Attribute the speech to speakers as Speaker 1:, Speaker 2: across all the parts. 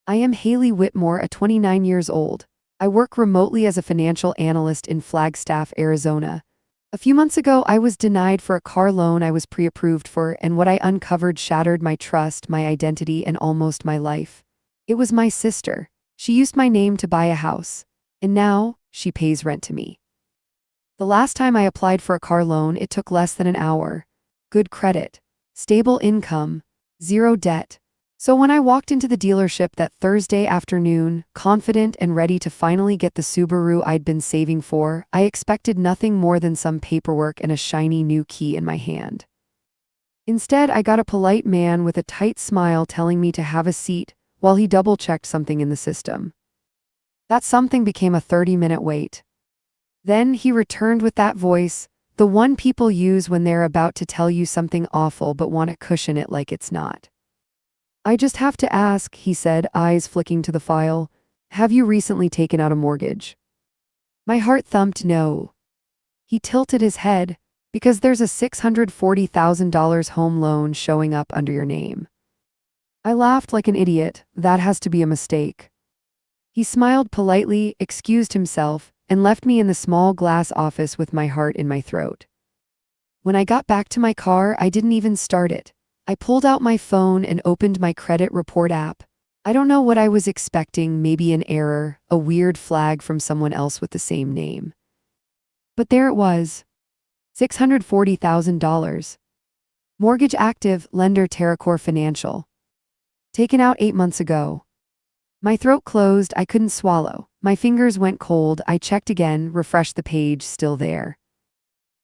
Speaker 1: I am Haley Whitmore, at 29 years old. I work remotely as a financial analyst in Flagstaff, Arizona. A few months ago, I was denied for a car loan I was pre-approved for, and what I uncovered shattered my trust, my identity, and almost my life. It was my sister. She used my name to buy a house, and now she pays rent to me. The last time I applied for a car loan, it took less than an hour. Good credit, stable income, zero debt. So when I walked into the dealership that Thursday afternoon, confident and ready to finally get the Subaru I'd been saving for, I expected nothing more than some paperwork and a shiny new key in my hand. Instead, I got a polite man with a tight smile telling me to have a seat while he double-checked something in the system. That something became a 30-minute wait. Then he returned with that voice, the one people use when they're about to tell you something awful but want to cushion it like it's not. "I just have to ask," he said, eyes flicking to the file, "have you recently taken out a mortgage?" My heart thumped no. He tilted his head, "Because there's a $640,000 home loan showing up under your name." I laughed like an idiot. "That has to be a mistake." He smiled politely, excused himself, and left me in the small glass office with my heart in my throat. When I got back to my car, I didn't even start it. I pulled out my phone and opened my credit report app. I don't know what I was expecting, maybe an error, a weird flag from someone else with the same name. But there it was. $640,000. Mortgage active, lender TerraCore Financial. Taken out 8 months ago. My throat closed, I couldn't swallow. My fingers went cold, I checked again, refreshed the page, still there.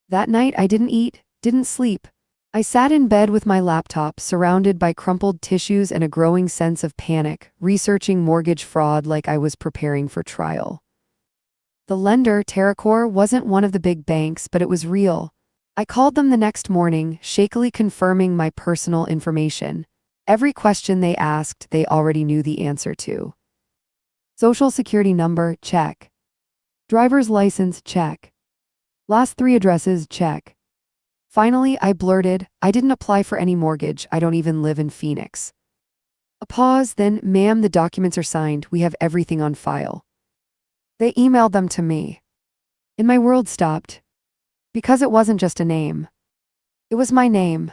Speaker 1: That night I didn't eat, didn't sleep. I sat in bed with my laptop, surrounded by crumpled tissues and a growing sense of panic, researching mortgage fraud like I was preparing for trial. The lender, TerraCore, wasn't one of the big banks, but it was real. I called them the next morning, shakily confirming my personal information. Every question they asked, they already knew the answer to. Social security number, check. Driver's license, check. Last 3 addresses, check. Finally, I blurted, "I didn't apply for any mortgage, I don't even live in Phoenix." A pause, then, "Ma'am, the documents are signed, we have everything on file." They emailed them to me. And my world stopped. Because it wasn't just a name. It was my name.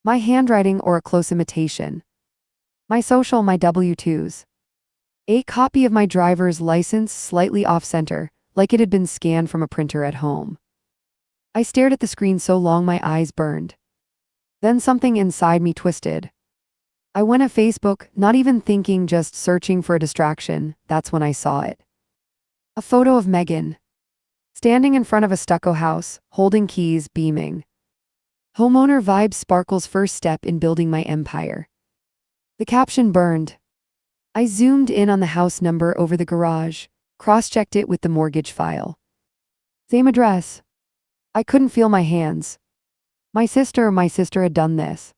Speaker 1: My handwriting or a close imitation. My social, my W-2s. A copy of my driver's license, slightly off-center, like it had been scanned from a printer at home. I stared at the screen so long my eyes burned. Then something inside me twisted. I went to Facebook, not even thinking, just searching for a distraction. That's when I saw it. A photo of Megan. Standing in front of a stucco house, holding keys, beaming. Homeowner vibes sparkles, first step in building my empire. The caption burned. I zoomed in on the house number over the garage, cross-checked it with the mortgage file. Same address. I couldn't feel my hands. My sister had done this.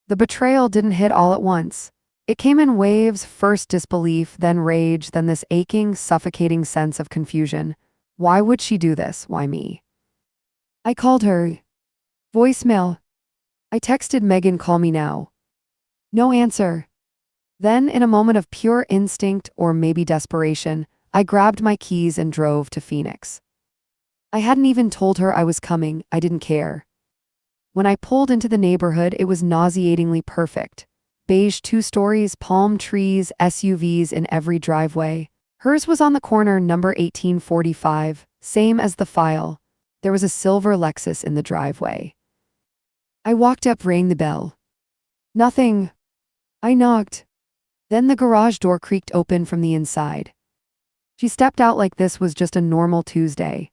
Speaker 1: The betrayal didn't hit all at once. It came in waves, first disbelief, then rage, then this aching, suffocating sense of confusion. Why would she do this? Why me? I called her. Voicemail. I texted Megan, "Call me now." No answer. Then, in a moment of pure instinct, or maybe desperation, I grabbed my keys and drove to Phoenix. I hadn't even told her I was coming, I didn't care. When I pulled into the neighborhood, it was nauseatingly perfect. Beige 2 stories, palm trees, SUVs in every driveway. Hers was on the corner, number 1845, same as the file. There was a silver Lexus in the driveway. I walked up, rang the bell. Nothing. I knocked. Then the garage door creaked open from the inside. She stepped out like this was just a normal Tuesday.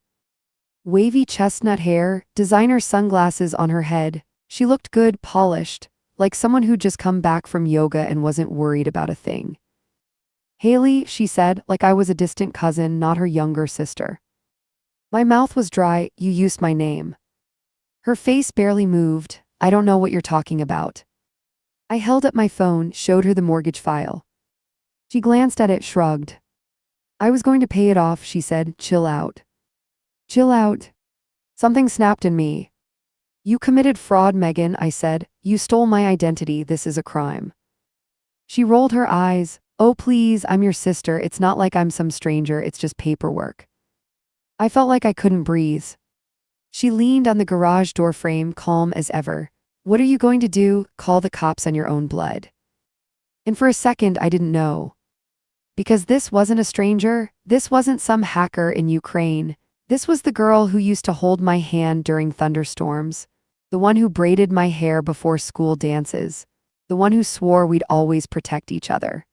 Speaker 1: Wavy chestnut hair, designer sunglasses on her head. She looked good, polished, like someone who'd just come back from yoga and wasn't worried about a thing. "Haley," she said, like I was a distant cousin, not her younger sister. My mouth was dry. "You used my name." Her face barely moved. "I don't know what you're talking about." I held up my phone, showed her the mortgage file. She glanced at it, shrugged. "I was going to pay it off," she said. "Chill out." Chill out. Something snapped in me. "You committed fraud, Megan," I said. "You stole my identity. This is a crime." She rolled her eyes. "Oh, please, I'm your sister. It's not like I'm some stranger, it's just paperwork." I felt like I couldn't breathe. She leaned on the garage door frame, calm as ever. "What are you going to do? Call the cops on your own blood?" And for a second, I didn't know. Because this wasn't a stranger, this wasn't some hacker in Ukraine. This was the girl who used to hold my hand during thunderstorms, the one who braided my hair before school dances, the one who swore we'd always protect each other.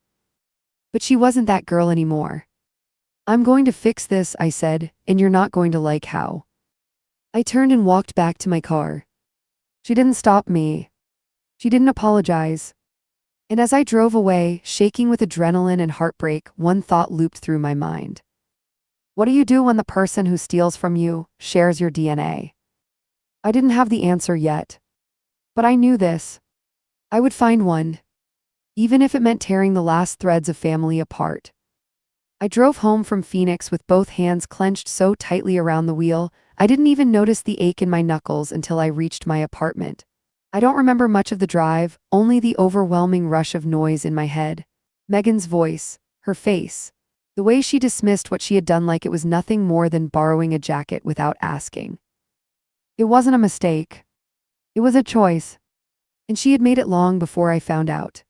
Speaker 1: But she wasn't that girl anymore. "I'm going to fix this," I said, "and you're not going to like how." I turned and walked back to my car. She didn't stop me. She didn't apologize. And as I drove away, shaking with adrenaline and heartbreak, one thought looped through my mind. What do you do when the person who steals from you shares your DNA? I didn't have the answer yet. But I knew this. I would find one. Even if it meant tearing the last threads of family apart. I drove home from Phoenix with both hands clenched so tightly around the wheel, I didn't even notice the ache in my knuckles until I reached my apartment. I don't remember much of the drive, only the overwhelming rush of noise in my head. Megan's voice, her face, the way she dismissed what she had done like it was nothing more than borrowing a jacket without asking. It wasn't a mistake. It was a choice. And she had made it long before I found out.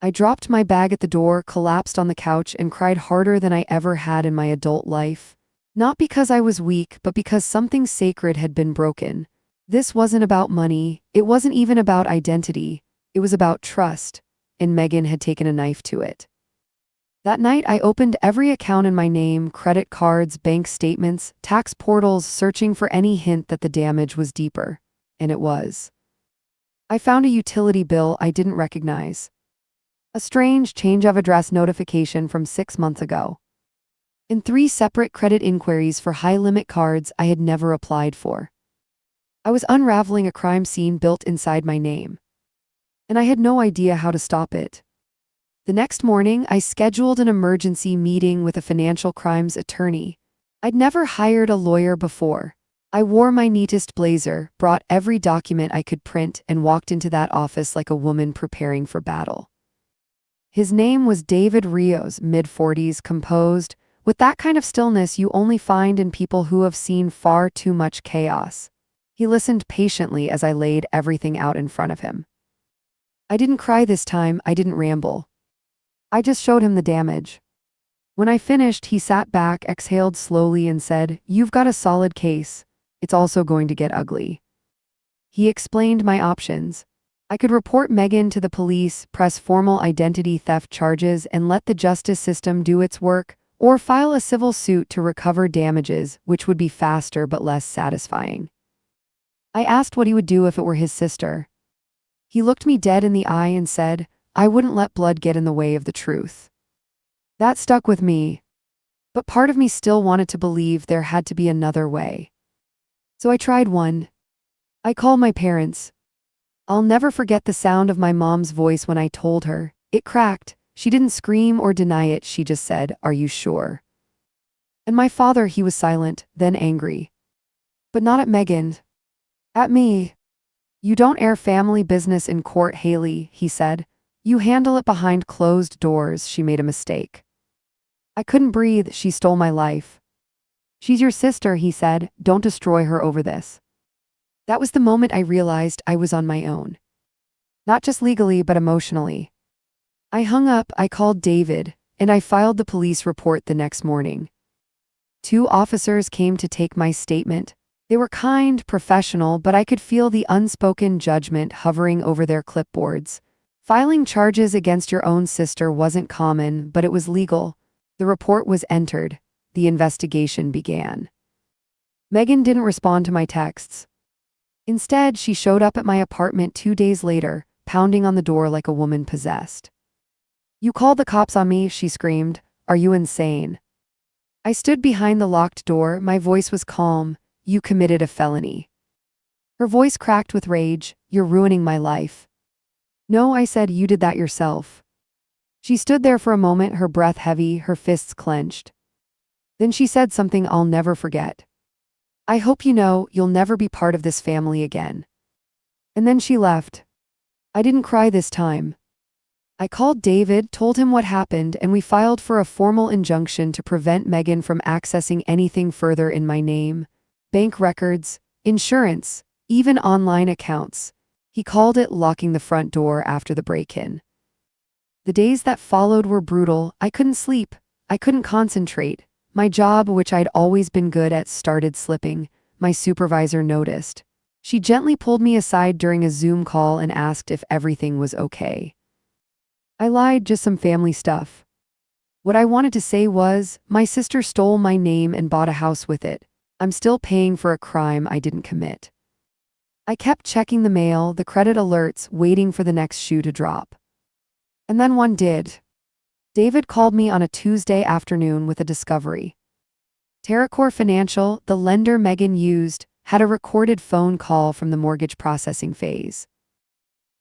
Speaker 1: I dropped my bag at the door, collapsed on the couch, and cried harder than I ever had in my adult life. Not because I was weak, but because something sacred had been broken. This wasn't about money, it wasn't even about identity, it was about trust, and Megan had taken a knife to it. That night I opened every account in my name, credit cards, bank statements, tax portals, searching for any hint that the damage was deeper. And it was. I found a utility bill I didn't recognize. A strange change of address notification from 6 months ago. And 3 separate credit inquiries for high-limit cards I had never applied for. I was unraveling a crime scene built inside my name. And I had no idea how to stop it. The next morning, I scheduled an emergency meeting with a financial crimes attorney. I'd never hired a lawyer before. I wore my neatest blazer, brought every document I could print, and walked into that office like a woman preparing for battle. His name was David Rios, mid-40s, composed, with that kind of stillness you only find in people who have seen far too much chaos. He listened patiently as I laid everything out in front of him. I didn't cry this time, I didn't ramble. I just showed him the damage. When I finished, he sat back, exhaled slowly, and said, "You've got a solid case. It's also going to get ugly." He explained my options. I could report Megan to the police, press formal identity theft charges, and let the justice system do its work, or file a civil suit to recover damages, which would be faster but less satisfying. I asked what he would do if it were his sister. He looked me dead in the eye and said, "I wouldn't let blood get in the way of the truth." That stuck with me. But part of me still wanted to believe there had to be another way. So I tried one. I called my parents. I'll never forget the sound of my mom's voice when I told her. It cracked. She didn't scream or deny it, she just said, "Are you sure?" And my father, he was silent, then angry. But not at Megan. At me. "You don't air family business in court, Haley," he said. "You handle it behind closed doors." She made a mistake. I couldn't breathe, she stole my life. "She's your sister," he said. "Don't destroy her over this." That was the moment I realized I was on my own. Not just legally, but emotionally. I hung up, I called David, and I filed the police report the next morning. 2 officers came to take my statement. They were kind, professional, but I could feel the unspoken judgment hovering over their clipboards. Filing charges against your own sister wasn't common, but it was legal. The report was entered. The investigation began. Megan didn't respond to my texts. Instead, she showed up at my apartment 2 days later, pounding on the door like a woman possessed. "You called the cops on me," she screamed. "Are you insane?" I stood behind the locked door, my voice was calm. "You committed a felony." Her voice cracked with rage. "You're ruining my life." "No," I said, "you did that yourself." She stood there for a moment, her breath heavy, her fists clenched. Then she said something I'll never forget. "I hope you know you'll never be part of this family again." And then she left. I didn't cry this time. I called David, told him what happened, and we filed for a formal injunction to prevent Megan from accessing anything further in my name. Bank records, insurance, even online accounts. He called it locking the front door after the break-in. The days that followed were brutal. I couldn't sleep. I couldn't concentrate. My job, which I'd always been good at, started slipping. My supervisor noticed. She gently pulled me aside during a Zoom call and asked if everything was okay. I lied, just some family stuff. What I wanted to say was, my sister stole my name and bought a house with it. I'm still paying for a crime I didn't commit. I kept checking the mail, the credit alerts, waiting for the next shoe to drop. And then one did. David called me on a Tuesday afternoon with a discovery. TerraCore Financial, the lender Megan used, had a recorded phone call from the mortgage processing phase.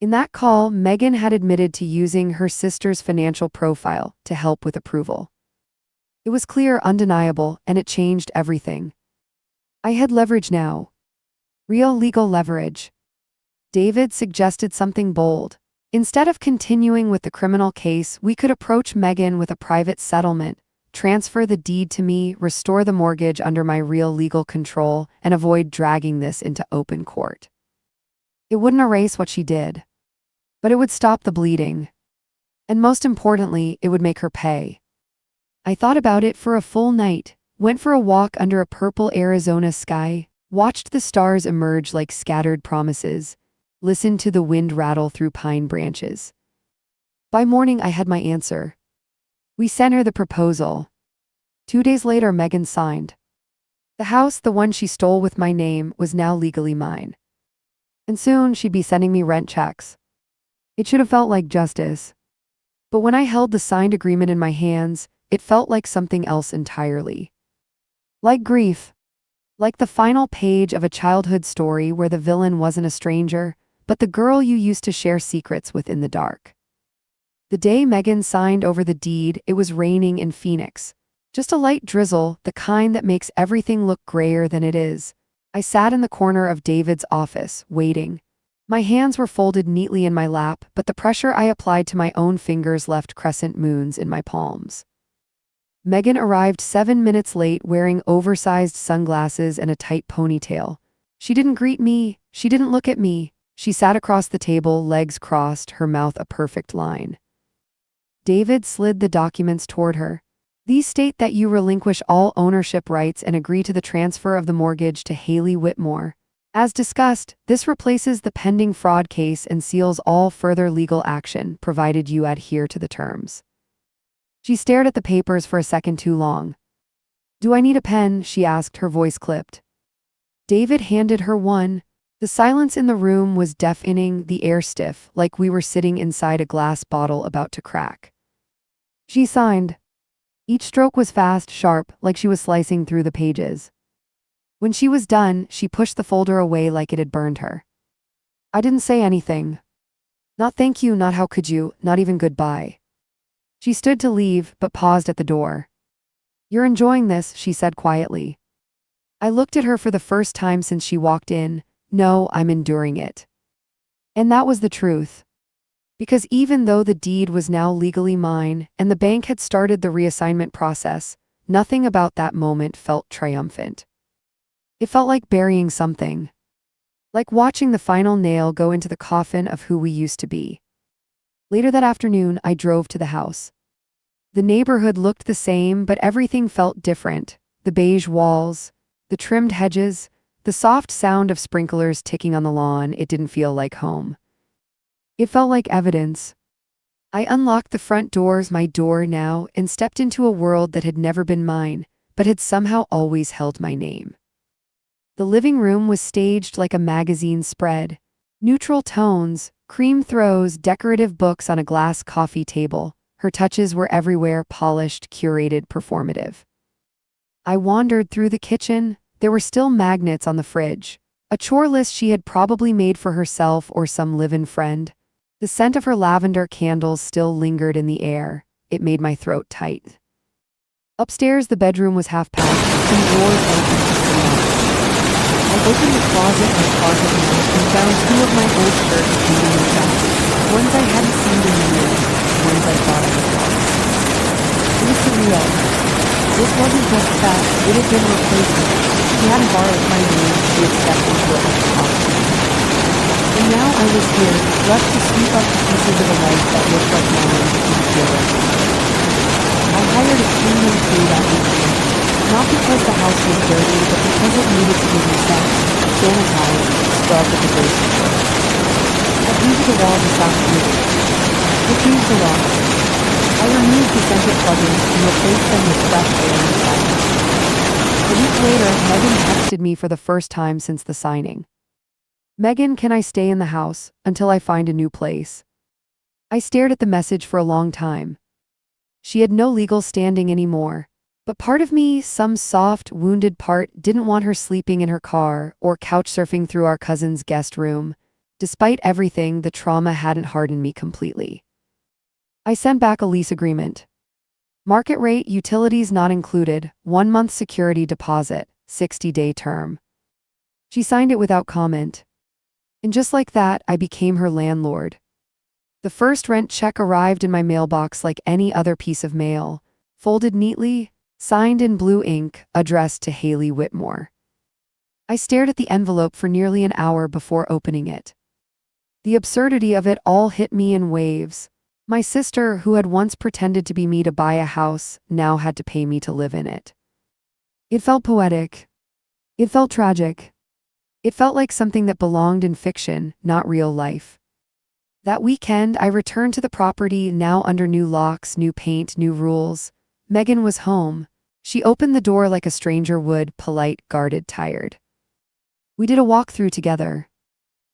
Speaker 1: In that call, Megan had admitted to using her sister's financial profile to help with approval. It was clear, undeniable, and it changed everything. I had leverage now. Real legal leverage. David suggested something bold. Instead of continuing with the criminal case, we could approach Megan with a private settlement, transfer the deed to me, restore the mortgage under my real legal control, and avoid dragging this into open court. It wouldn't erase what she did, but it would stop the bleeding. And most importantly, it would make her pay. I thought about it for a full night, went for a walk under a purple Arizona sky, watched the stars emerge like scattered promises, listened to the wind rattle through pine branches. By morning, I had my answer. We sent her the proposal. 2 days later, Megan signed. The house, the one she stole with my name, was now legally mine. And soon she'd be sending me rent checks. It should have felt like justice. But when I held the signed agreement in my hands, it felt like something else entirely. Like grief. Like the final page of a childhood story where the villain wasn't a stranger, but the girl you used to share secrets with in the dark. The day Megan signed over the deed, it was raining in Phoenix. Just a light drizzle, the kind that makes everything look grayer than it is. I sat in the corner of David's office, waiting. My hands were folded neatly in my lap, but the pressure I applied to my own fingers left crescent moons in my palms. Megan arrived 7 minutes late, wearing oversized sunglasses and a tight ponytail. She didn't greet me. She didn't look at me. She sat across the table, legs crossed, her mouth a perfect line. David slid the documents toward her. These state that you relinquish all ownership rights and agree to the transfer of the mortgage to Haley Whitmore. As discussed, this replaces the pending fraud case and seals all further legal action, provided you adhere to the terms. She stared at the papers for a second too long. Do I need a pen? She asked, her voice clipped. David handed her one. The silence in the room was deafening, the air stiff, like we were sitting inside a glass bottle about to crack. She signed. Each stroke was fast, sharp, like she was slicing through the pages. When she was done, she pushed the folder away like it had burned her. I didn't say anything. Not thank you, not how could you, not even goodbye. She stood to leave, but paused at the door. You're enjoying this, she said quietly. I looked at her for the first time since she walked in. No, I'm enduring it. And that was the truth. Because even though the deed was now legally mine, and the bank had started the reassignment process, nothing about that moment felt triumphant. It felt like burying something. Like watching the final nail go into the coffin of who we used to be. Later that afternoon, I drove to the house. The neighborhood looked the same, but everything felt different. The beige walls, the trimmed hedges, the soft sound of sprinklers ticking on the lawn. It didn't feel like home. It felt like evidence. I unlocked the front doors, my door now, and stepped into a world that had never been mine, but had somehow always held my name. The living room was staged like a magazine spread. Neutral tones, cream throws, decorative books on a glass coffee table. Her touches were everywhere, polished, curated, performative. I wandered through the kitchen. There were still magnets on the fridge. A chore list she had probably made for herself or some live-in friend. The scent of her lavender candles still lingered in the air. It made my throat tight. Upstairs, the bedroom was half packed, some drawers open. I opened the closet and found 2 of my old shirts hanging in the back, ones I hadn't seen in years. Leo. This wasn't just theft, it had been replacement. She hadn't borrowed my name, she had stepped into it like a property. And now I was here, left to sweep up the pieces of a life that looked like mine and didn't feel like mine. I hired a cleaning crew that weekend, not because the house was dirty, but because it needed to be reset, sanitized, scrubbed at the grocery store. I painted the walls a soft blue. I changed the locks. I removed the scented plugins and replaced them with fresh air and silence. A week later, Megan texted me for the first time since the signing. "Megan, can I stay in the house until I find a new place?" I stared at the message for a long time. She had no legal standing anymore, but part of me, some soft, wounded part, didn't want her sleeping in her car or couch surfing through our cousin's guest room. Despite everything, the trauma hadn't hardened me completely. I sent back a lease agreement. Market rate, utilities not included, 1-month security deposit, 60-day term. She signed it without comment. And just like that, I became her landlord. The first rent check arrived in my mailbox like any other piece of mail, folded neatly, signed in blue ink, addressed to Haley Whitmore. I stared at the envelope for nearly an hour before opening it. The absurdity of it all hit me in waves. My sister, who had once pretended to be me to buy a house, now had to pay me to live in it. It felt poetic. It felt tragic. It felt like something that belonged in fiction, not real life. That weekend, I returned to the property, now under new locks, new paint, new rules. Megan was home. She opened the door like a stranger would, polite, guarded, tired. We did a walkthrough together.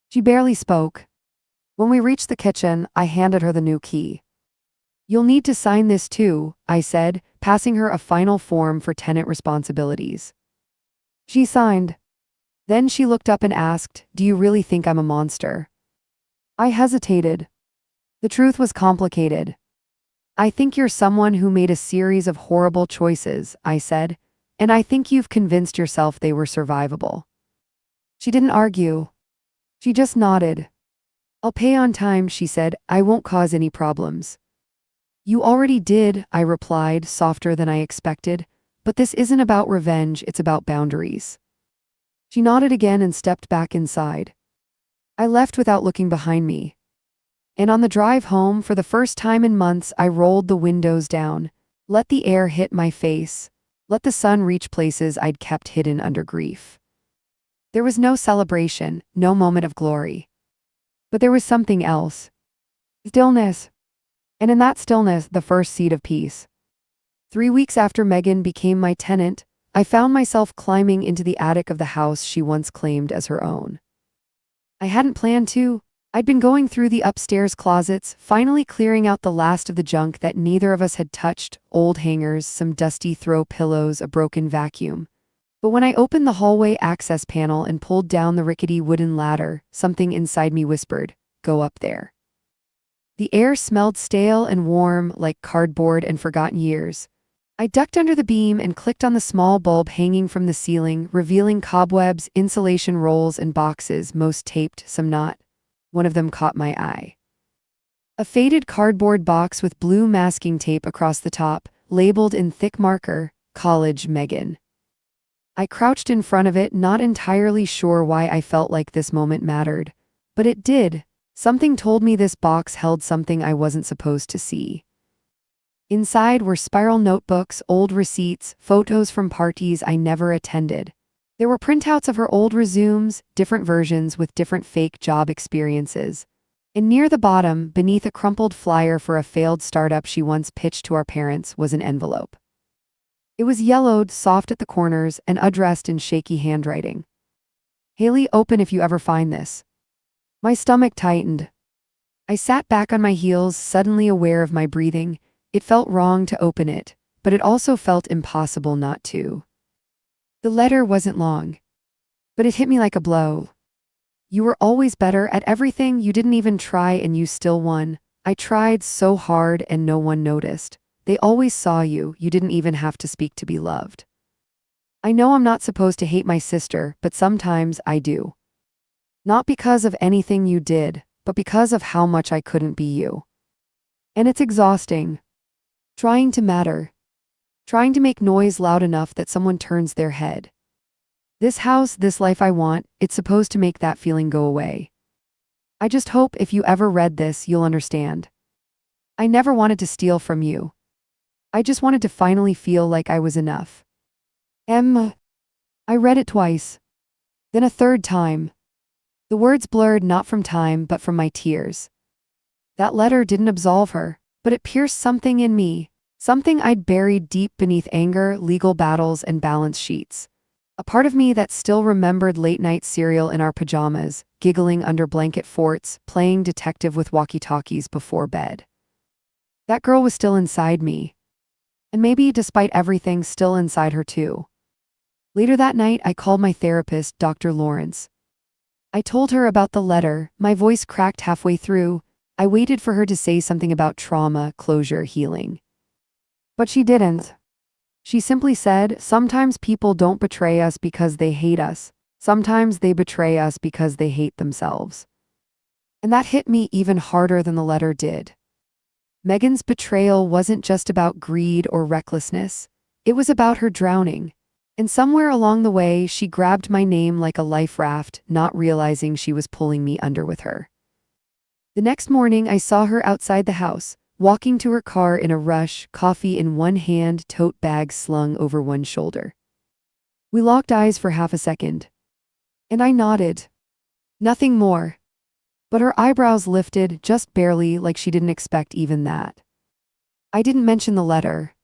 Speaker 1: She barely spoke. When we reached the kitchen, I handed her the new key. "You'll need to sign this too," I said, passing her a final form for tenant responsibilities. She signed. Then she looked up and asked, "Do you really think I'm a monster?" I hesitated. The truth was complicated. "I think you're someone who made a series of horrible choices," I said, "and I think you've convinced yourself they were survivable." She didn't argue. She just nodded. "I'll pay on time," she said. "I won't cause any problems." "You already did," I replied, softer than I expected, "but this isn't about revenge, it's about boundaries." She nodded again and stepped back inside. I left without looking behind me. And on the drive home, for the first time in months, I rolled the windows down, let the air hit my face, let the sun reach places I'd kept hidden under grief. There was no celebration, no moment of glory. But there was something else. Stillness. And in that stillness, the first seed of peace. 3 weeks after Megan became my tenant, I found myself climbing into the attic of the house she once claimed as her own. I hadn't planned to. I'd been going through the upstairs closets, finally clearing out the last of the junk that neither of us had touched, old hangers, some dusty throw pillows, a broken vacuum. But when I opened the hallway access panel and pulled down the rickety wooden ladder, something inside me whispered, "Go up there." The air smelled stale and warm, like cardboard and forgotten years. I ducked under the beam and clicked on the small bulb hanging from the ceiling, revealing cobwebs, insulation rolls, and boxes, most taped, some not. One of them caught my eye. A faded cardboard box with blue masking tape across the top, labeled in thick marker, "College Megan." I crouched in front of it, not entirely sure why I felt like this moment mattered. But it did. Something told me this box held something I wasn't supposed to see. Inside were spiral notebooks, old receipts, photos from parties I never attended. There were printouts of her old resumes, different versions with different fake job experiences. And near the bottom, beneath a crumpled flyer for a failed startup she once pitched to our parents, was an envelope. It was yellowed, soft at the corners, and addressed in shaky handwriting. "Haley, open if you ever find this." My stomach tightened. I sat back on my heels, suddenly aware of my breathing. It felt wrong to open it, but it also felt impossible not to. The letter wasn't long, but it hit me like a blow. "You were always better at everything, you didn't even try and you still won. I tried so hard and no one noticed. They always saw you, you didn't even have to speak to be loved. I know I'm not supposed to hate my sister, but sometimes I do. Not because of anything you did, but because of how much I couldn't be you. And it's exhausting. Trying to matter. trying to make noise loud enough that someone turns their head. This house, this life I want, it's supposed to make that feeling go away. I just hope if you ever read this, you'll understand. I never wanted to steal from you. I just wanted to finally feel like I was enough. I read it twice. Then a third time. The words blurred not from time but from my tears. That letter didn't absolve her, but it pierced something in me, something I'd buried deep beneath anger, legal battles, and balance sheets. A part of me that still remembered late-night cereal in our pajamas, giggling under blanket forts, playing detective with walkie-talkies before bed. That girl was still inside me. And maybe, despite everything, still inside her too. Later that night, I called my therapist, Dr. Lawrence. I told her about the letter, my voice cracked halfway through. I waited for her to say something about trauma, closure, healing. But she didn't. She simply said, sometimes people don't betray us because they hate us. Sometimes they betray us because they hate themselves. And that hit me even harder than the letter did. Megan's betrayal wasn't just about greed or recklessness. It was about her drowning. And somewhere along the way, she grabbed my name like a life raft, not realizing she was pulling me under with her. The next morning, I saw her outside the house, walking to her car in a rush, coffee in one hand, tote bag slung over one shoulder. We locked eyes for half a second. And I nodded. Nothing more. But her eyebrows lifted, just barely, like she didn't expect even that. I didn't mention the letter.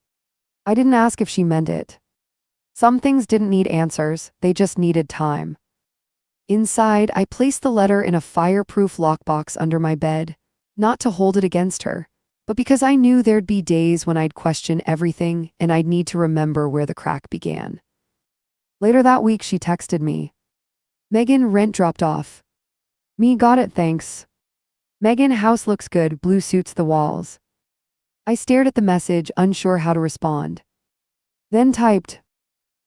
Speaker 1: I didn't ask if she meant it. Some things didn't need answers, they just needed time. Inside, I placed the letter in a fireproof lockbox under my bed, not to hold it against her, but because I knew there'd be days when I'd question everything and I'd need to remember where the crack began. Later that week, she texted me. Megan, rent dropped off. Me, got it, thanks. Megan, house looks good, blue suits the walls. I stared at the message, unsure how to respond. Then typed.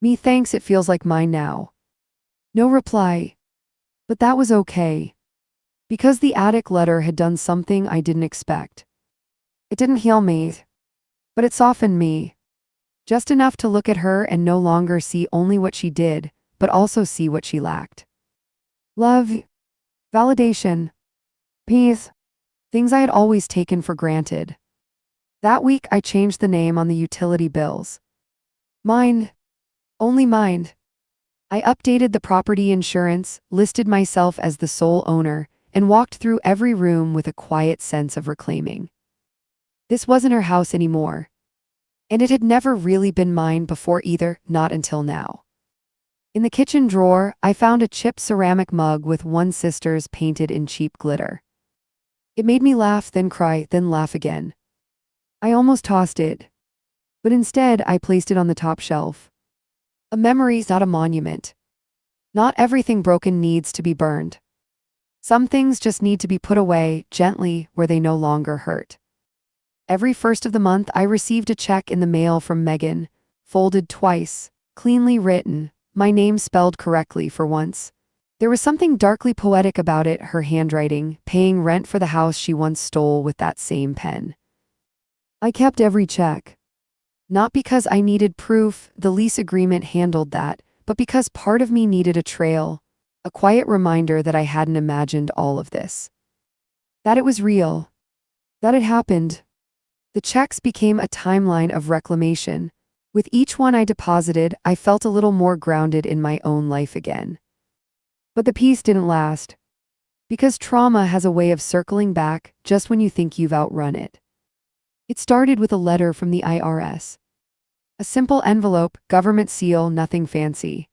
Speaker 1: Me, thanks, it feels like mine now. No reply. But that was okay. Because the attic letter had done something I didn't expect. It didn't heal me. But it softened me. Just enough to look at her and no longer see only what she did, but also see what she lacked. Love. Validation. Peace. Things I had always taken for granted. That week, I changed the name on the utility bills. Mine. Only mine. I updated the property insurance, listed myself as the sole owner, and walked through every room with a quiet sense of reclaiming. This wasn't her house anymore. And it had never really been mine before either, not until now. In the kitchen drawer, I found a chipped ceramic mug with one sister's painted in cheap glitter. It made me laugh, then cry, then laugh again. I almost tossed it. But instead, I placed it on the top shelf. A memory's not a monument. Not everything broken needs to be burned. Some things just need to be put away, gently, where they no longer hurt. Every first of the month, I received a check in the mail from Megan, folded twice, cleanly written, my name spelled correctly for once. There was something darkly poetic about it, her handwriting, paying rent for the house she once stole with that same pen. I kept every check. Not because I needed proof, the lease agreement handled that, but because part of me needed a trail, a quiet reminder that I hadn't imagined all of this. That it was real. That it happened. The checks became a timeline of reclamation. With each one I deposited, I felt a little more grounded in my own life again. But the peace didn't last. Because trauma has a way of circling back just when you think you've outrun it. It started with a letter from the IRS. A simple envelope, government seal, nothing fancy.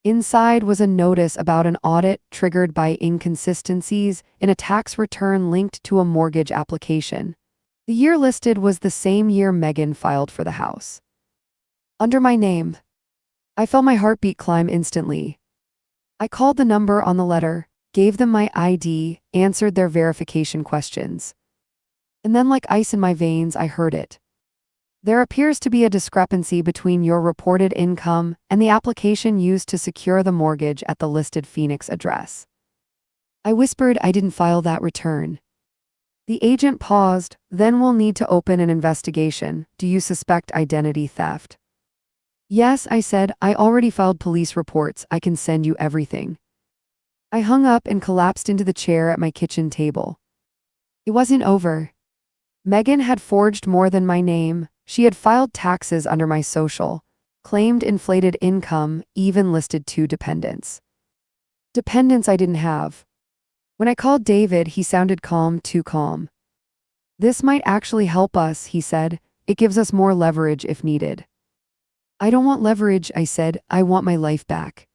Speaker 1: Inside was a notice about an audit triggered by inconsistencies in a tax return linked to a mortgage application. The year listed was the same year Megan filed for the house. Under my name. I felt my heartbeat climb instantly. I called the number on the letter, gave them my ID, answered their verification questions. And then, like ice in my veins, I heard it. There appears to be a discrepancy between your reported income and the application used to secure the mortgage at the listed Phoenix address. I whispered I didn't file that return. The agent paused. Then we'll need to open an investigation. Do you suspect identity theft? Yes, I said. I already filed police reports. I can send you everything. I hung up and collapsed into the chair at my kitchen table. It wasn't over. Megan had forged more than my name. She had filed taxes under my social, claimed inflated income, even listed 2 dependents. Dependents I didn't have. When I called David, he sounded calm, too calm. This might actually help us, he said. It gives us more leverage if needed. I don't want leverage, I said. I want my life back.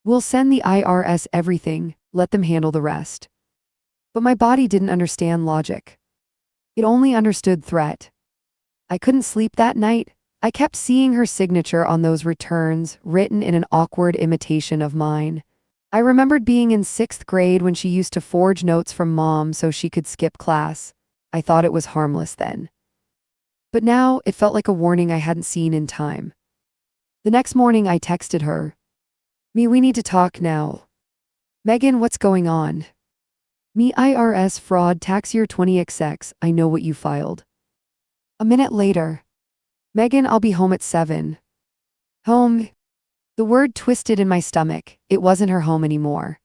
Speaker 1: We'll send the IRS everything, let them handle the rest. But my body didn't understand logic. It only understood threat. I couldn't sleep that night. I kept seeing her signature on those returns, written in an awkward imitation of mine. I remembered being in 6th grade when she used to forge notes from Mom so she could skip class. I thought it was harmless then. But now it felt like a warning I hadn't seen in time. The next morning I texted her. Me, we need to talk now. Megan, what's going on? Me, IRS fraud tax year 20XX, I know what you filed. A minute later. Megan, I'll be home at 7. Home? The word twisted in my stomach. It wasn't her home anymore.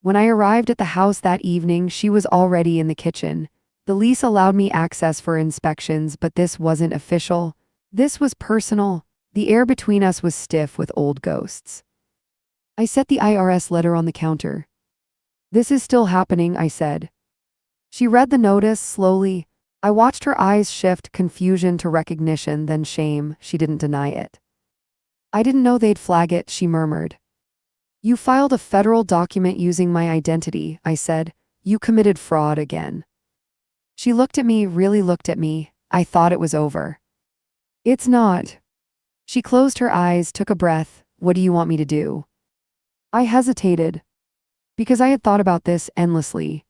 Speaker 1: When I arrived at the house that evening, she was already in the kitchen. The lease allowed me access for inspections, but this wasn't official. This was personal. The air between us was stiff with old ghosts. I set the IRS letter on the counter. This is still happening, I said. She read the notice slowly. I watched her eyes shift, confusion to recognition, then shame. She didn't deny it. I didn't know they'd flag it, she murmured. You filed a federal document using my identity, I said. You committed fraud again. She looked at me, really looked at me. I thought it was over. It's not. She closed her eyes, took a breath. What do you want me to do? I hesitated. Because I had thought about this endlessly.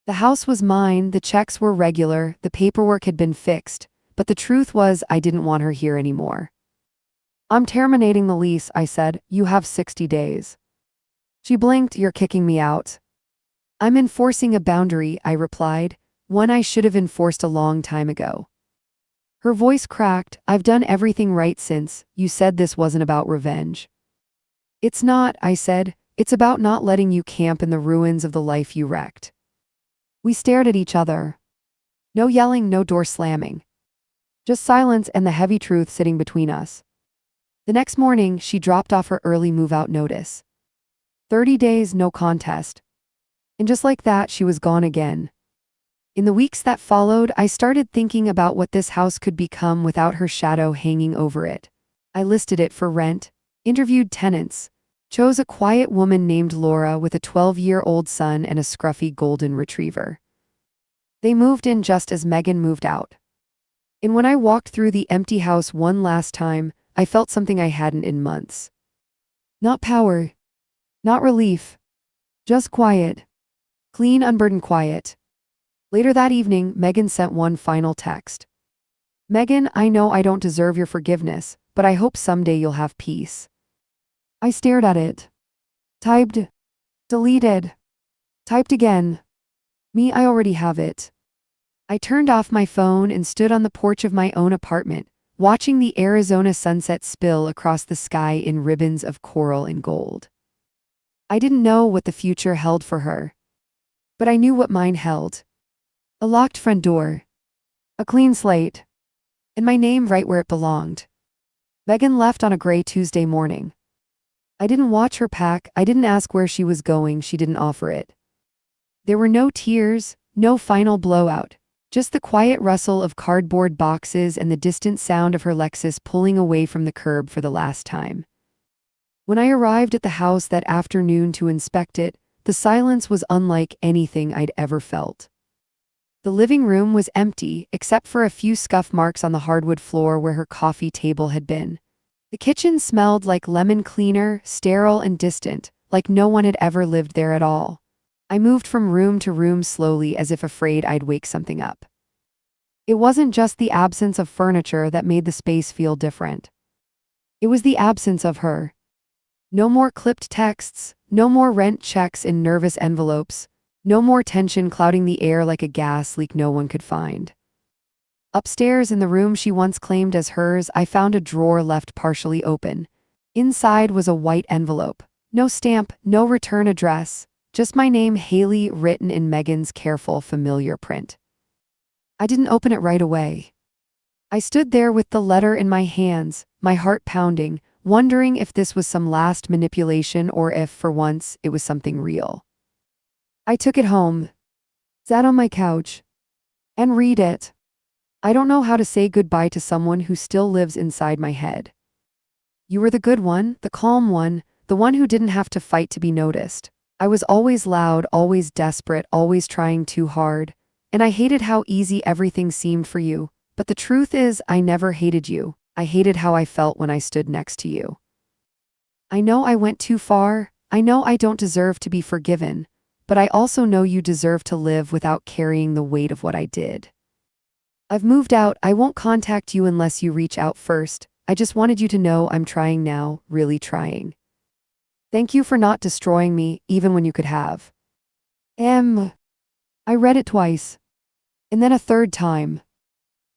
Speaker 1: The house was mine, the checks were regular, the paperwork had been fixed, but the truth was I didn't want her here anymore. I'm terminating the lease, I said. You have 60 days. She blinked. You're kicking me out. I'm enforcing a boundary, I replied, one I should have enforced a long time ago. Her voice cracked. I've done everything right since. You said this wasn't about revenge. It's not, I said. It's about not letting you camp in the ruins of the life you wrecked. We stared at each other. No yelling, no door slamming. Just silence and the heavy truth sitting between us. The next morning, she dropped off her early move-out notice. 30 days, no contest. And just like that, she was gone again. In the weeks that followed, I started thinking about what this house could become without her shadow hanging over it. I listed it for rent, interviewed tenants, chose a quiet woman named Laura with a 12-year-old son and a scruffy golden retriever. They moved in just as Megan moved out. And when I walked through the empty house one last time, I felt something I hadn't in months. Not power. Not relief. Just quiet. Clean, unburdened quiet. Later that evening, Megan sent one final text. Megan, I know I don't deserve your forgiveness, but I hope someday you'll have peace. I stared at it. Typed. Deleted. Typed again. Me, I already have it. I turned off my phone and stood on the porch of my own apartment, watching the Arizona sunset spill across the sky in ribbons of coral and gold. I didn't know what the future held for her. But I knew what mine held. A locked front door. A clean slate. And my name right where it belonged. Megan left on a gray Tuesday morning. I didn't watch her pack, I didn't ask where she was going, she didn't offer it. There were no tears, no final blowout. Just the quiet rustle of cardboard boxes and the distant sound of her Lexus pulling away from the curb for the last time. When I arrived at the house that afternoon to inspect it, the silence was unlike anything I'd ever felt. The living room was empty, except for a few scuff marks on the hardwood floor where her coffee table had been. The kitchen smelled like lemon cleaner, sterile and distant, like no one had ever lived there at all. I moved from room to room slowly as if afraid I'd wake something up. It wasn't just the absence of furniture that made the space feel different. It was the absence of her. No more clipped texts, no more rent checks in nervous envelopes, No more tension clouding the air like a gas leak no one could find. Upstairs in the room she once claimed as hers, I found a drawer left partially open. Inside was a white envelope. No stamp, no return address, just my name, Haley, written in Megan's careful, familiar print. I didn't open it right away. I stood there with the letter in my hands, my heart pounding, wondering if this was some last manipulation or if, for once, it was something real. I took it home, sat on my couch, and read it. I don't know how to say goodbye to someone who still lives inside my head. You were the good one, the calm one, the one who didn't have to fight to be noticed. I was always loud, always desperate, always trying too hard, and I hated how easy everything seemed for you. But the truth is, I never hated you. I hated how I felt when I stood next to you. I know I went too far. I know I don't deserve to be forgiven, but I also know you deserve to live without carrying the weight of what I did. I've moved out. I won't contact you unless you reach out first. I just wanted you to know I'm trying now, really trying. Thank you for not destroying me, even when you could have. I read it twice. And then a third time.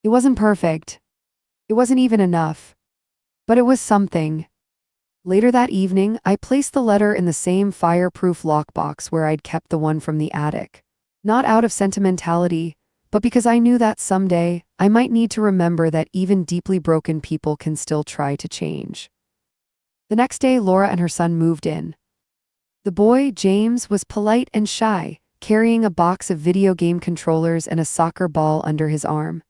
Speaker 1: It wasn't perfect. It wasn't even enough. But it was something. Later that evening, I placed the letter in the same fireproof lockbox where I'd kept the one from the attic. Not out of sentimentality, but because I knew that someday, I might need to remember that even deeply broken people can still try to change. The next day, Laura and her son moved in. The boy, James, was polite and shy, carrying a box of video game controllers and a soccer ball under his arm.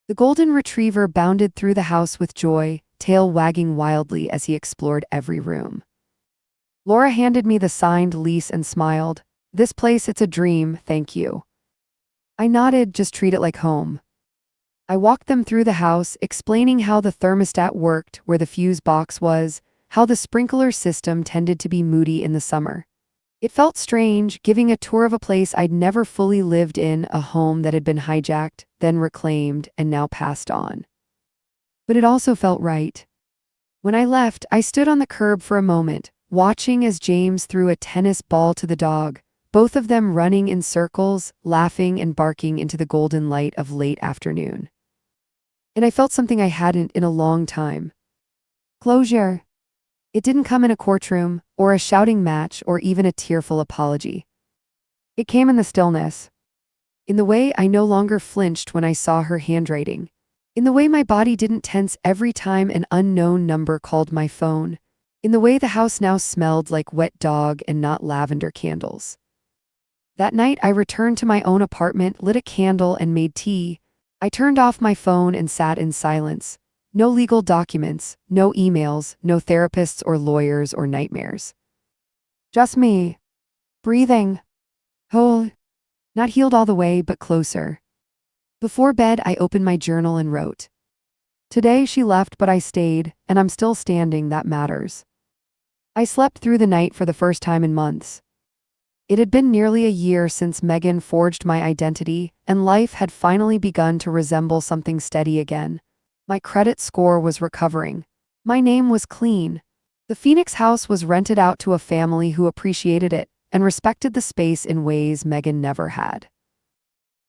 Speaker 1: The golden retriever bounded through the house with joy, tail wagging wildly as he explored every room. Laura handed me the signed lease and smiled. This place, it's a dream, thank you. I nodded, just treat it like home. I walked them through the house, explaining how the thermostat worked, where the fuse box was, how the sprinkler system tended to be moody in the summer. It felt strange, giving a tour of a place I'd never fully lived in, a home that had been hijacked, then reclaimed, and now passed on. But it also felt right. When I left, I stood on the curb for a moment, watching as James threw a tennis ball to the dog, both of them running in circles, laughing and barking into the golden light of late afternoon. And I felt something I hadn't in a long time. Closure. It didn't come in a courtroom, or a shouting match, or even a tearful apology. It came in the stillness. In the way I no longer flinched when I saw her handwriting. In the way my body didn't tense every time an unknown number called my phone. In the way the house now smelled like wet dog and not lavender candles. That night I returned to my own apartment, lit a candle and made tea. I turned off my phone and sat in silence. No legal documents, no emails, no therapists or lawyers or nightmares. Just me. Breathing. Whole. Not healed all the way, but closer. Before bed, I opened my journal and wrote. Today she left, but I stayed, and I'm still standing, that matters. I slept through the night for the first time in months. It had been nearly a year since Megan forged my identity, and life had finally begun to resemble something steady again. My credit score was recovering. My name was clean. The Phoenix house was rented out to a family who appreciated it and respected the space in ways Megan never had.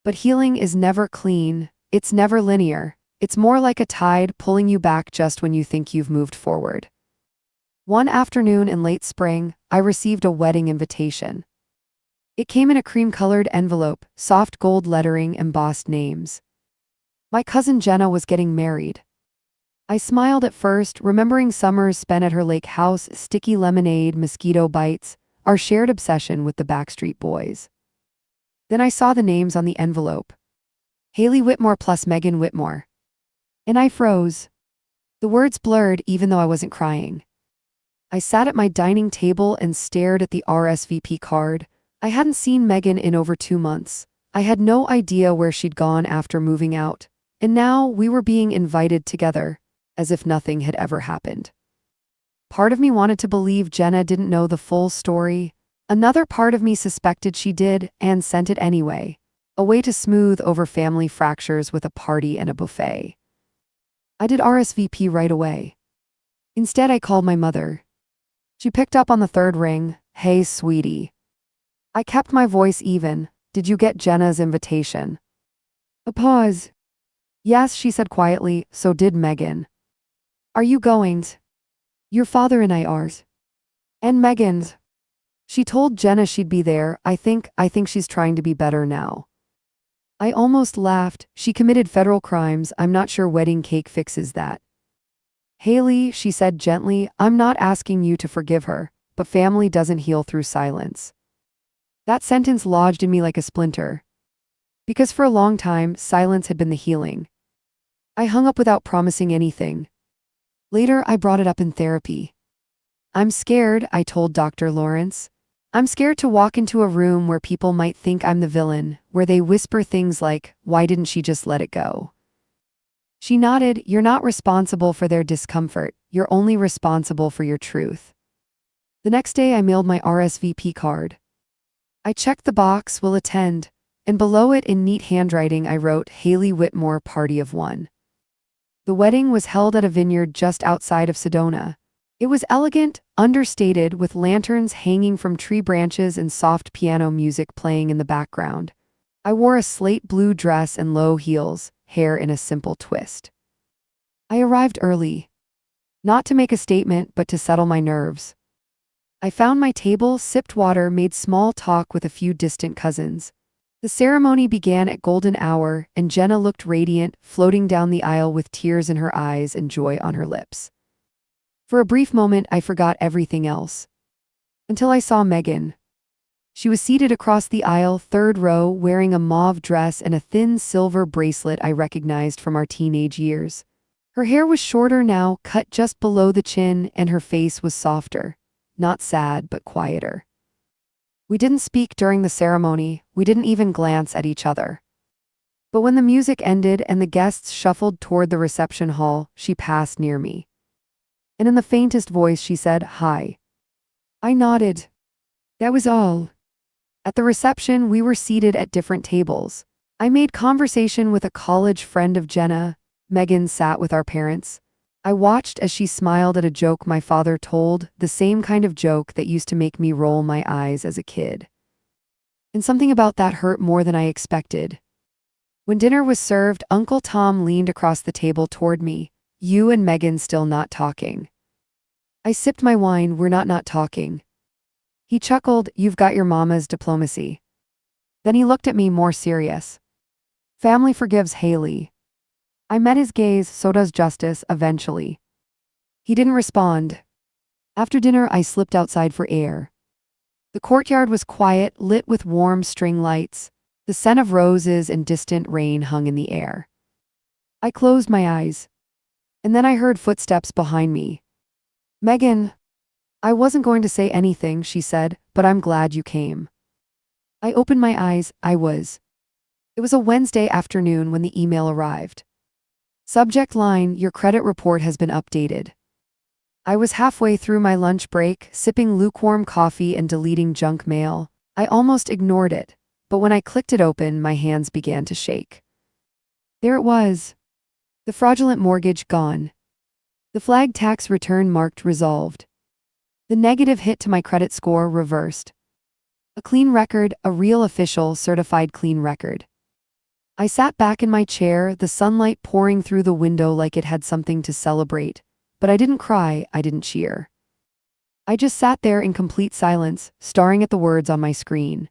Speaker 1: But healing is never clean. It's never linear. It's more like a tide pulling you back just when you think you've moved forward. One afternoon in late spring, I received a wedding invitation. It came in a cream-colored envelope, soft gold lettering, embossed names. My cousin Jenna was getting married. I smiled at first, remembering summers spent at her lake house, sticky lemonade, mosquito bites, our shared obsession with the Backstreet Boys. Then I saw the names on the envelope. Haley Whitmore plus Megan Whitmore. And I froze. The words blurred even though I wasn't crying. I sat at my dining table and stared at the RSVP card. I hadn't seen Megan in over 2 months. I had no idea where she'd gone after moving out. And now we were being invited together, as if nothing had ever happened. Part of me wanted to believe Jenna didn't know the full story. Another part of me suspected she did and sent it anyway, a way to smooth over family fractures with a party and a buffet. I did RSVP right away. Instead, I called my mother. She picked up on the third ring. Hey, sweetie. I kept my voice even. Did you get Jenna's invitation? A pause. Yes, she said quietly, so did Megan. Are you going? Your father and I ours. And Megan's. She told Jenna she'd be there. I think she's trying to be better now. I almost laughed. She committed federal crimes. I'm not sure wedding cake fixes that. Haley, she said gently, I'm not asking you to forgive her, but family doesn't heal through silence. That sentence lodged in me like a splinter. Because for a long time, silence had been the healing. I hung up without promising anything. Later, I brought it up in therapy. I'm scared, I told Dr. Lawrence. I'm scared to walk into a room where people might think I'm the villain, where they whisper things like, why didn't she just let it go? She nodded, you're not responsible for their discomfort, you're only responsible for your truth. The next day I mailed my RSVP card. I checked the box, will attend, and below it in neat handwriting I wrote, Haley Whitmore, party of one. The wedding was held at a vineyard just outside of Sedona. It was elegant, understated, with lanterns hanging from tree branches and soft piano music playing in the background. I wore a slate blue dress and low heels, hair in a simple twist. I arrived early. Not to make a statement, but to settle my nerves. I found my table, sipped water, made small talk with a few distant cousins. The ceremony began at golden hour, and Jenna looked radiant, floating down the aisle with tears in her eyes and joy on her lips. For a brief moment, I forgot everything else. Until I saw Megan. She was seated across the aisle, third row, wearing a mauve dress and a thin silver bracelet I recognized from our teenage years. Her hair was shorter now, cut just below the chin, and her face was softer. Not sad, but quieter. We didn't speak during the ceremony, we didn't even glance at each other. But when the music ended and the guests shuffled toward the reception hall, she passed near me. And in the faintest voice she said, hi. I nodded. That was all. At the reception, we were seated at different tables. I made conversation with a college friend of Jenna. Megan sat with our parents. I watched as she smiled at a joke my father told, the same kind of joke that used to make me roll my eyes as a kid. And something about that hurt more than I expected. When dinner was served, Uncle Tom leaned across the table toward me. You and Megan still not talking. I sipped my wine, we're not talking. He chuckled, you've got your mama's diplomacy. Then he looked at me more serious. Family forgives Haley. I met his gaze, so does justice, eventually. He didn't respond. After dinner, I slipped outside for air. The courtyard was quiet, lit with warm string lights. The scent of roses and distant rain hung in the air. I closed my eyes. And then I heard footsteps behind me. Megan. I wasn't going to say anything, she said, but I'm glad you came. I opened my eyes, I was. It was a Wednesday afternoon when the email arrived. Subject line, your credit report has been updated. I was halfway through my lunch break, sipping lukewarm coffee and deleting junk mail. I almost ignored it, but when I clicked it open, my hands began to shake. There it was. The fraudulent mortgage gone. The flag tax return marked resolved. The negative hit to my credit score reversed. A clean record, a real official certified clean record. I sat back in my chair, the sunlight pouring through the window like it had something to celebrate. But I didn't cry, I didn't cheer. I just sat there in complete silence, staring at the words on my screen.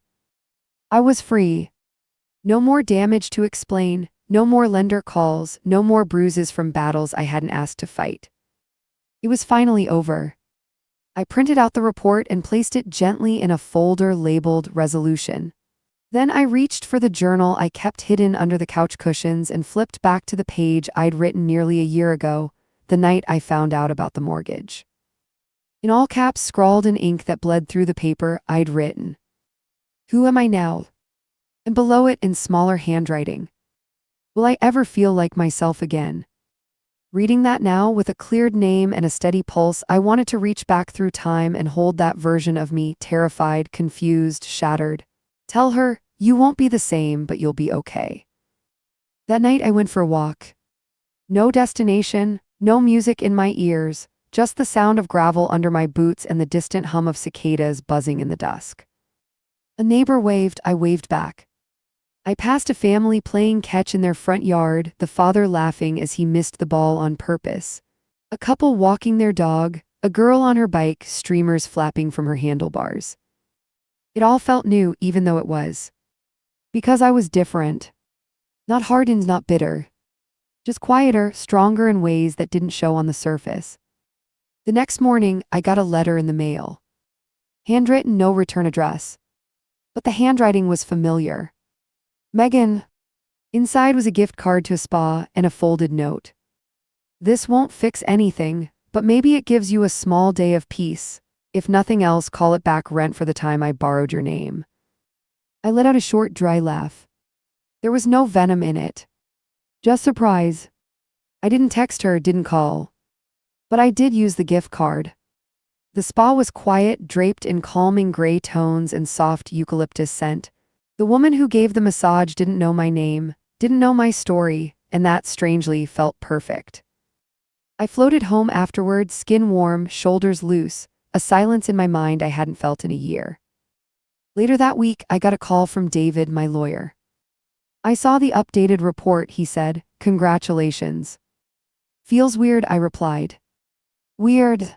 Speaker 1: I was free. No more damage to explain, no more lender calls, no more bruises from battles I hadn't asked to fight. It was finally over. I printed out the report and placed it gently in a folder labeled resolution. Then I reached for the journal I kept hidden under the couch cushions and flipped back to the page I'd written nearly a year ago, the night I found out about the mortgage. In all caps, scrawled in ink that bled through the paper, I'd written, "Who am I now?" And below it in smaller handwriting, "Will I ever feel like myself again?" Reading that now, with a cleared name and a steady pulse, I wanted to reach back through time and hold that version of me, terrified, confused, shattered. Tell her, you won't be the same, but you'll be okay. That night I went for a walk. No destination, no music in my ears, just the sound of gravel under my boots and the distant hum of cicadas buzzing in the dusk. A neighbor waved, I waved back. I passed a family playing catch in their front yard, the father laughing as he missed the ball on purpose. A couple walking their dog, a girl on her bike, streamers flapping from her handlebars. It all felt new, even though it was. Because I was different. Not hardened, not bitter. Just quieter, stronger in ways that didn't show on the surface. The next morning, I got a letter in the mail. Handwritten, no return address. But the handwriting was familiar. Megan. Inside was a gift card to a spa and a folded note. This won't fix anything, but maybe it gives you a small day of peace. If nothing else, call it back rent for the time I borrowed your name. I let out a short, dry laugh. There was no venom in it. Just surprise. I didn't text her, didn't call. But I did use the gift card. The spa was quiet, draped in calming gray tones and soft eucalyptus scent. The woman who gave the massage didn't know my name, didn't know my story, and that strangely felt perfect. I floated home afterward, skin warm, shoulders loose, a silence in my mind I hadn't felt in a year. Later that week, I got a call from David, my lawyer. I saw the updated report, he said. Congratulations. Feels weird, I replied. Weird.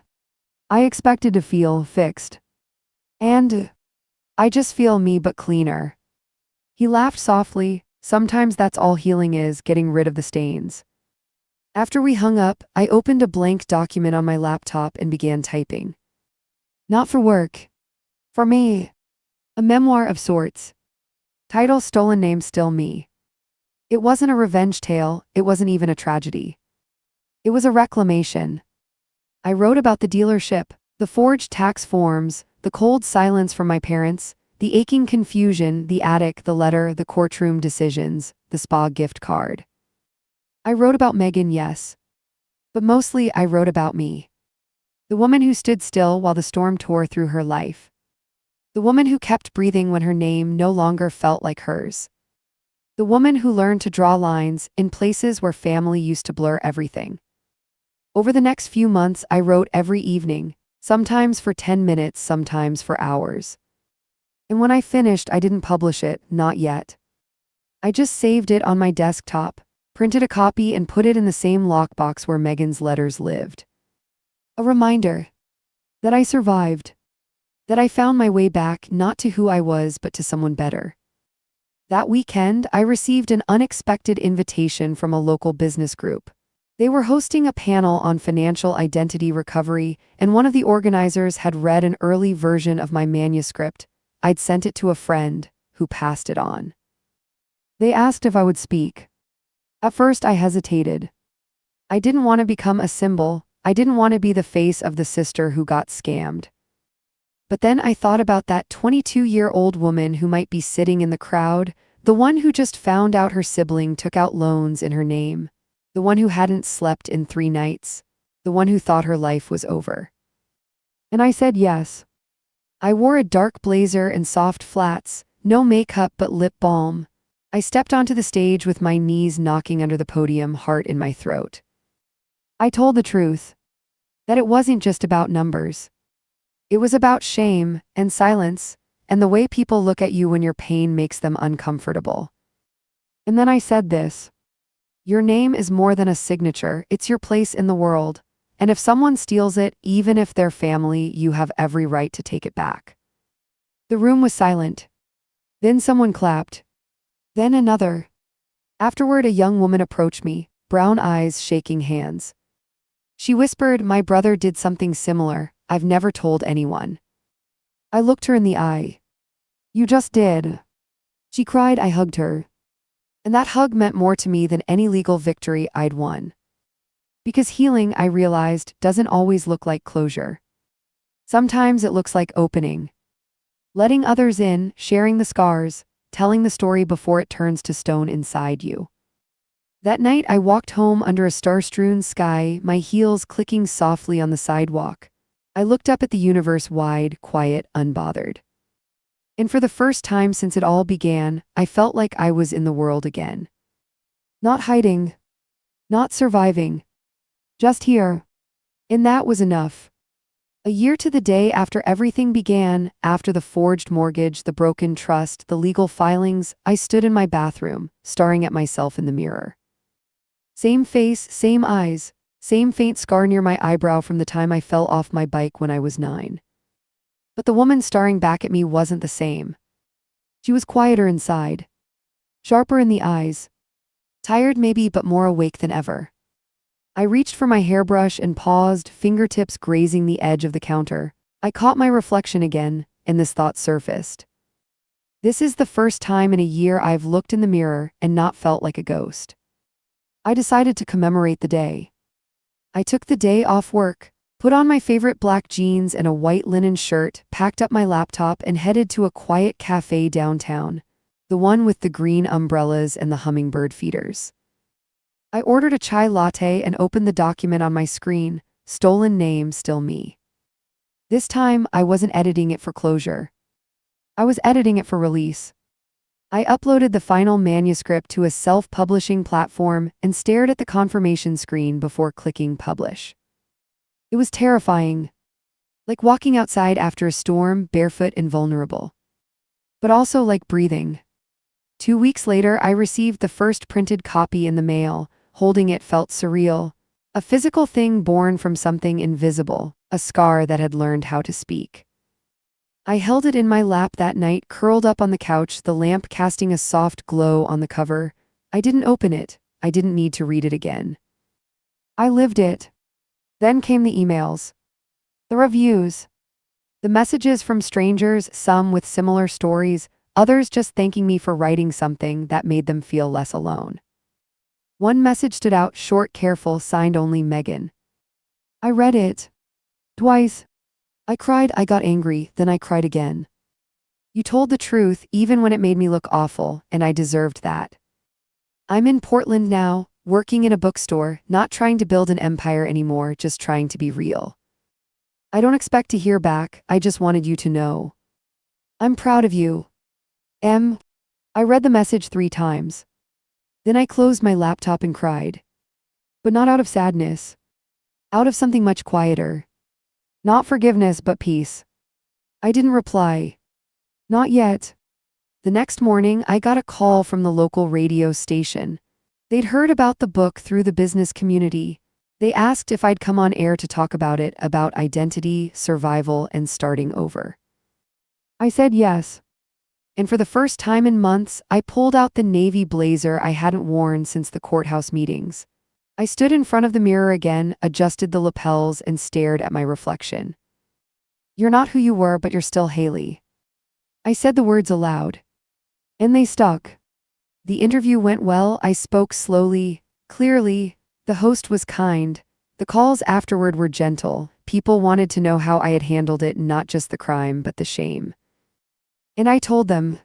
Speaker 1: I expected to feel fixed. And I just feel me but cleaner. He laughed softly. Sometimes that's all healing is, getting rid of the stains. After we hung up, I opened a blank document on my laptop and began typing. Not for work. For me. A memoir of sorts. Title: Stolen Name, Still Me. It wasn't a revenge tale, it wasn't even a tragedy. It was a reclamation. I wrote about the dealership, the forged tax forms, the cold silence from my parents, the aching confusion, the attic, the letter, the courtroom decisions, the spa gift card. I wrote about Megan, yes. But mostly I wrote about me. The woman who stood still while the storm tore through her life. The woman who kept breathing when her name no longer felt like hers. The woman who learned to draw lines in places where family used to blur everything. Over the next few months, I wrote every evening, sometimes for 10 minutes, sometimes for hours. And when I finished, I didn't publish it, not yet. I just saved it on my desktop, printed a copy and put it in the same lockbox where Megan's letters lived. A reminder that I survived, that I found my way back, not to who I was, but to someone better. That weekend, I received an unexpected invitation from a local business group. They were hosting a panel on financial identity recovery, and one of the organizers had read an early version of my manuscript. I'd sent it to a friend, who passed it on. They asked if I would speak. At first, I hesitated. I didn't want to become a symbol. I didn't want to be the face of the sister who got scammed. But then I thought about that 22-year-old woman who might be sitting in the crowd, the one who just found out her sibling took out loans in her name, the one who hadn't slept in 3 nights, the one who thought her life was over. And I said yes. I wore a dark blazer and soft flats, no makeup but lip balm. I stepped onto the stage with my knees knocking under the podium, heart in my throat. I told the truth. That it wasn't just about numbers. It was about shame and silence and the way people look at you when your pain makes them uncomfortable. And then I said this. Your name is more than a signature, it's your place in the world. And if someone steals it, even if they're family, you have every right to take it back. The room was silent. Then someone clapped. Then another. Afterward, a young woman approached me, brown eyes, shaking hands. She whispered, "My brother did something similar. I've never told anyone." I looked her in the eye. "You just did." She cried. I hugged her. And that hug meant more to me than any legal victory I'd won. Because healing, I realized, doesn't always look like closure. Sometimes it looks like opening. Letting others in, sharing the scars, telling the story before it turns to stone inside you. That night, I walked home under a star-strewn sky, my heels clicking softly on the sidewalk. I looked up at the universe, wide, quiet, unbothered. And for the first time since it all began, I felt like I was in the world again. Not hiding. Not surviving. Just here. And that was enough. A year to the day after everything began, after the forged mortgage, the broken trust, the legal filings, I stood in my bathroom, staring at myself in the mirror. Same face, same eyes, same faint scar near my eyebrow from the time I fell off my bike when I was 9. But the woman staring back at me wasn't the same. She was quieter inside, sharper in the eyes, tired maybe but more awake than ever. I reached for my hairbrush and paused, fingertips grazing the edge of the counter. I caught my reflection again, and this thought surfaced. This is the first time in a year I've looked in the mirror and not felt like a ghost. I decided to commemorate the day. I took the day off work, put on my favorite black jeans and a white linen shirt, packed up my laptop and headed to a quiet cafe downtown, the one with the green umbrellas and the hummingbird feeders. I ordered a chai latte and opened the document on my screen, stolen name still me. This time, I wasn't editing it for closure. I was editing it for release. I uploaded the final manuscript to a self-publishing platform and stared at the confirmation screen before clicking publish. It was terrifying, like walking outside after a storm, barefoot and vulnerable. But also like breathing. 2 weeks later, I received the first printed copy in the mail. Holding it felt surreal, a physical thing born from something invisible, a scar that had learned how to speak. I held it in my lap that night, curled up on the couch, the lamp casting a soft glow on the cover. I didn't open it. I didn't need to read it again. I lived it. Then came the emails, the reviews, the messages from strangers, some with similar stories, others just thanking me for writing something that made them feel less alone. One message stood out, short, careful, signed only Megan. I read it. Twice. I cried, I got angry, then I cried again. You told the truth, even when it made me look awful, and I deserved that. I'm in Portland now, working in a bookstore, not trying to build an empire anymore, just trying to be real. I don't expect to hear back, I just wanted you to know. I'm proud of you. M. I read the message 3 times. Then I closed my laptop and cried. But not out of sadness. Out of something much quieter. Not forgiveness, but peace. I didn't reply. Not yet. The next morning, I got a call from the local radio station. They'd heard about the book through the business community. They asked if I'd come on air to talk about it, about identity, survival, and starting over. I said yes. And for the first time in months, I pulled out the navy blazer I hadn't worn since the courthouse meetings. I stood in front of the mirror again, adjusted the lapels, and stared at my reflection. You're not who you were, but you're still Haley. I said the words aloud. And they stuck. The interview went well. I spoke slowly, clearly. The host was kind. The calls afterward were gentle. People wanted to know how I had handled it, not just the crime, but the shame. And I told them,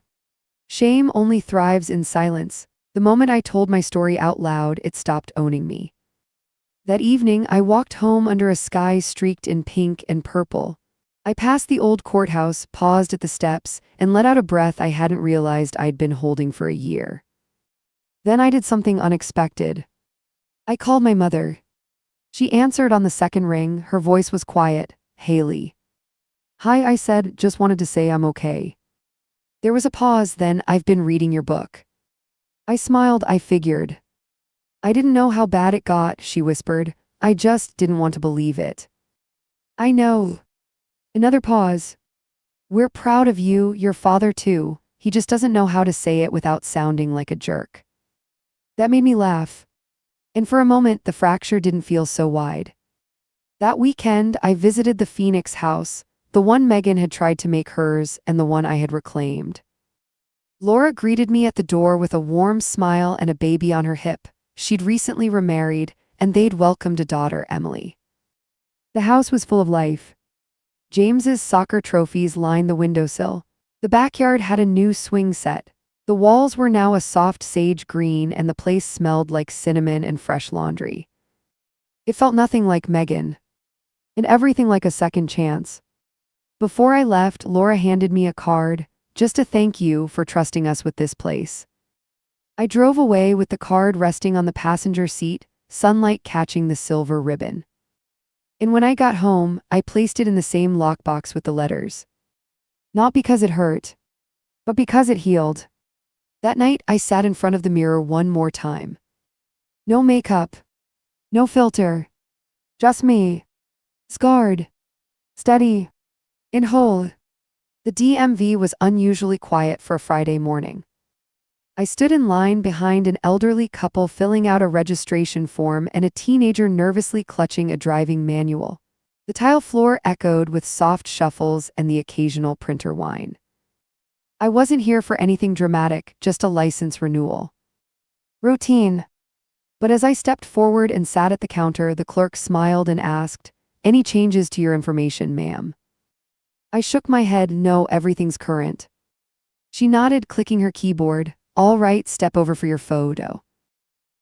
Speaker 1: shame only thrives in silence. The moment I told my story out loud, it stopped owning me. That evening, I walked home under a sky streaked in pink and purple. I passed the old courthouse, paused at the steps, and let out a breath I hadn't realized I'd been holding for a year. Then I did something unexpected. I called my mother. She answered on the second ring. Her voice was quiet. Haley. Hi, I said, just wanted to say I'm okay. There was a pause, then, I've been reading your book. I smiled, I figured. I didn't know how bad it got, she whispered. I just didn't want to believe it. I know. Another pause. We're proud of you, your father too. He just doesn't know how to say it without sounding like a jerk. That made me laugh. And for a moment, the fracture didn't feel so wide. That weekend, I visited the Phoenix house, the one Megan had tried to make hers and the one I had reclaimed. Laura greeted me at the door with a warm smile and a baby on her hip. She'd recently remarried, and they'd welcomed a daughter, Emily. The house was full of life. James's soccer trophies lined the windowsill. The backyard had a new swing set. The walls were now a soft sage green, and the place smelled like cinnamon and fresh laundry. It felt nothing like Megan, and everything like a second chance. Before I left, Laura handed me a card, just to thank you for trusting us with this place. I drove away with the card resting on the passenger seat, sunlight catching the silver ribbon. And when I got home, I placed it in the same lockbox with the letters. Not because it hurt, but because it healed. That night, I sat in front of the mirror one more time. No makeup, no filter, just me. Scarred, steady, and whole. The DMV was unusually quiet for a Friday morning. I stood in line behind an elderly couple filling out a registration form and a teenager nervously clutching a driving manual. The tile floor echoed with soft shuffles and the occasional printer whine. I wasn't here for anything dramatic, just a license renewal. Routine. But as I stepped forward and sat at the counter, the clerk smiled and asked, "Any changes to your information, ma'am?" I shook my head, "No, everything's current." She nodded, clicking her keyboard. "All right, step over for your photo."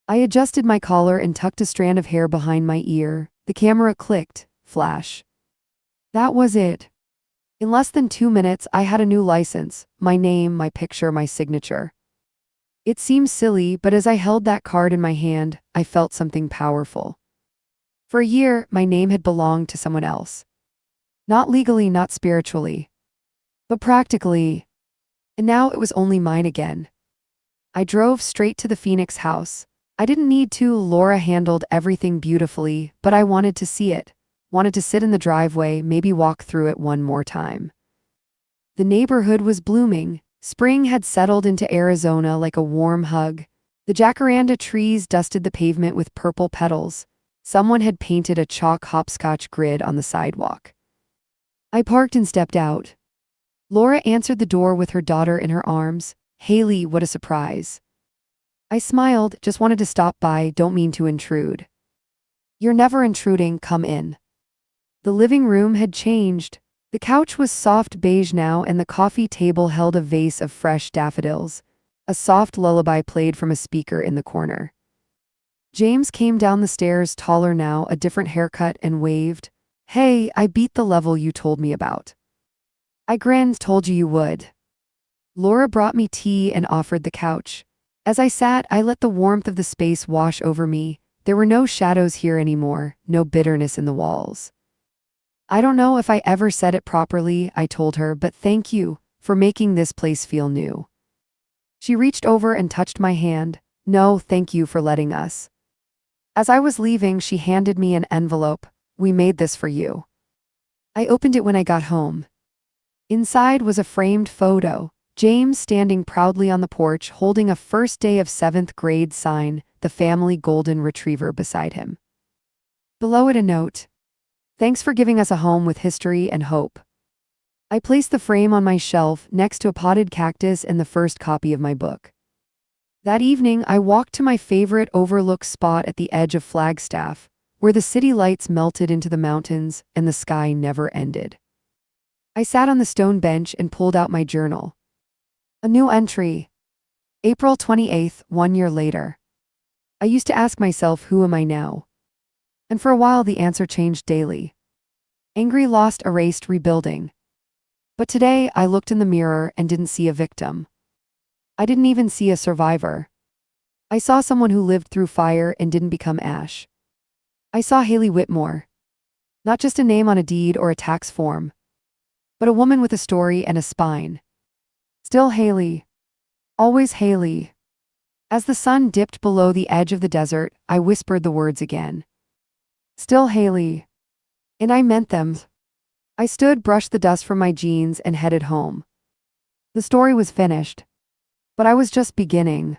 Speaker 1: I adjusted my collar and tucked a strand of hair behind my ear. The camera clicked. Flash. That was it. In less than 2 minutes, I had a new license, my name, my picture, my signature. It seemed silly, but as I held that card in my hand, I felt something powerful. For a year, my name had belonged to someone else. Not legally, not spiritually, but practically. And now it was only mine again. I drove straight to the Phoenix house. I didn't need to, Laura handled everything beautifully, but I wanted to see it. Wanted to sit in the driveway, maybe walk through it one more time. The neighborhood was blooming. Spring had settled into Arizona like a warm hug. The jacaranda trees dusted the pavement with purple petals. Someone had painted a chalk hopscotch grid on the sidewalk. I parked and stepped out. Laura answered the door with her daughter in her arms. "Haley, what a surprise." I smiled, "Just wanted to stop by, don't mean to intrude." "You're never intruding, come in." The living room had changed. The couch was soft beige now, and the coffee table held a vase of fresh daffodils. A soft lullaby played from a speaker in the corner. James came down the stairs, taller now, a different haircut, and waved. "Hey, I beat the level you told me about." I grinned, "Told you would." Laura brought me tea and offered the couch. As I sat, I let the warmth of the space wash over me. There were no shadows here anymore, no bitterness in the walls. "I don't know if I ever said it properly," I told her, "but thank you for making this place feel new." She reached over and touched my hand. "No, thank you for letting us." As I was leaving, she handed me an envelope. "We made this for you." I opened it when I got home. Inside was a framed photo. James standing proudly on the porch, holding a first day of 7th grade sign, the family golden retriever beside him. Below it a note. "Thanks for giving us a home with history and hope." I placed the frame on my shelf next to a potted cactus and the first copy of my book. That evening, I walked to my favorite overlook spot at the edge of Flagstaff, where the city lights melted into the mountains and the sky never ended. I sat on the stone bench and pulled out my journal. A new entry. April 28th, 1 year later. I used to ask myself, who am I now? And for a while the answer changed daily. Angry, lost, erased, rebuilding. But today I looked in the mirror and didn't see a victim. I didn't even see a survivor. I saw someone who lived through fire and didn't become ash. I saw Haley Whitmore. Not just a name on a deed or a tax form, but a woman with a story and a spine. Still Haley. Always Haley. As the sun dipped below the edge of the desert, I whispered the words again. Still Haley. And I meant them. I stood, brushed the dust from my jeans, and headed home. The story was finished. But I was just beginning.